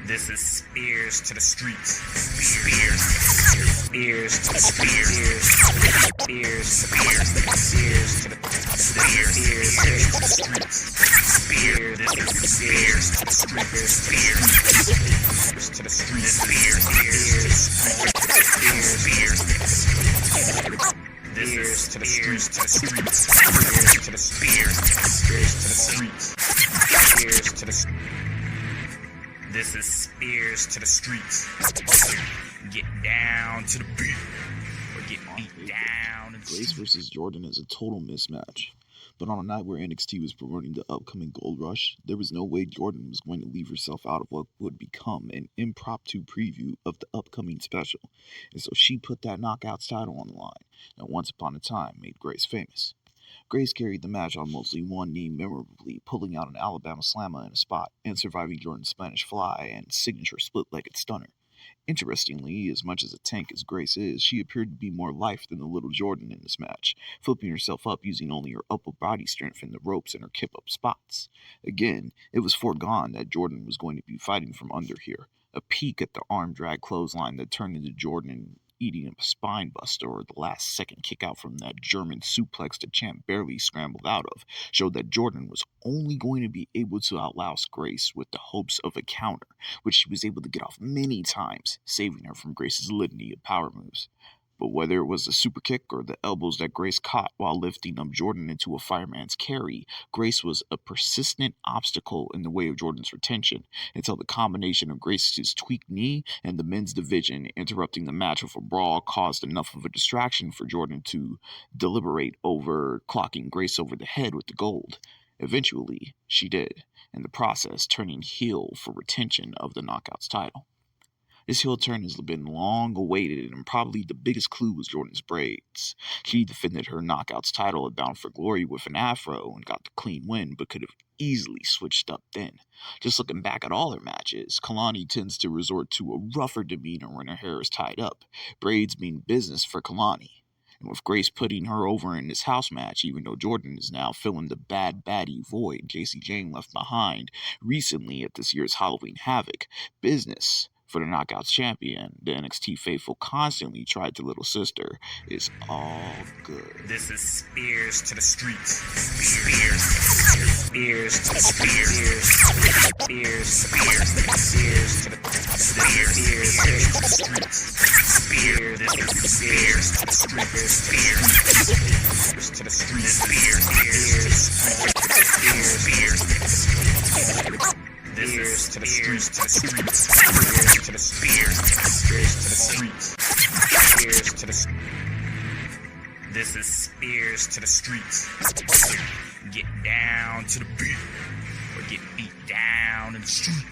This is spEarz to the streets. spEarz to the streets. spEarz to the streets. spEarz to the streets. spEarz to the streets. spEarz to the streets. This to the streets, to the streets, to the streets, to the This is spEarz to the streets. Get down to the beat, or get beat down. Grace versus Jordan is a total mismatch. But on a night where NXT was promoting the upcoming Gold Rush, there was no way Jordan was going to leave herself out of what would become an impromptu preview of the upcoming special. And so she put that Knockouts title on the line, and once upon a time made Grace famous. Grace carried the match on mostly one knee memorably, pulling out an Alabama Slammer in a spot, and surviving Jordan's Spanish Fly and signature split-legged stunner. Interestingly, as much as a tank as Grace is, she appeared to be more life than the little Jordan in this match, flipping herself up using only her upper body strength and the ropes in her kip-up spots. Again, it was foregone that Jordan was going to be fighting from under here, a peek at the arm-drag clothesline that turned into Jordan eating a spine buster, or the last second kick out from that German suplex the champ barely scrambled out of, showed that Jordan was only going to be able to outlast Grace with the hopes of a counter, which she was able to get off many times, saving her from Grace's litany of power moves. But whether it was the super kick or the elbows that Grace caught while lifting up Jordan into a fireman's carry, Grace was a persistent obstacle in the way of Jordan's retention, until the combination of Grace's tweaked knee and the men's division interrupting the match with a brawl caused enough of a distraction for Jordan to deliberate over clocking Grace over the head with the gold. Eventually, she did, in the process turning heel for retention of the Knockouts title. This heel turn has been long awaited, and probably the biggest clue was Jordan's braids. She defended her Knockouts title at Bound for Glory with an afro and got the clean win, but could have easily switched up then. Just looking back at all her matches, Kalani tends to resort to a rougher demeanor when her hair is tied up. Braids mean business for Kalani. And with Grace putting her over in this house match, even though Jordan is now filling the bad baddie void Jacy Jayne left behind recently at this year's Halloween Havoc, business for the Knockouts champion, the NXT faithful constantly tried to little sister, is all good. This is spEarz to the streets. spEarz to the streets. spEarz to the streets. spEarz to the streets. This to the streets, to the streets, to the streets, to the This is spEarz to the streets. Get down to the beat, or get beat down in the street.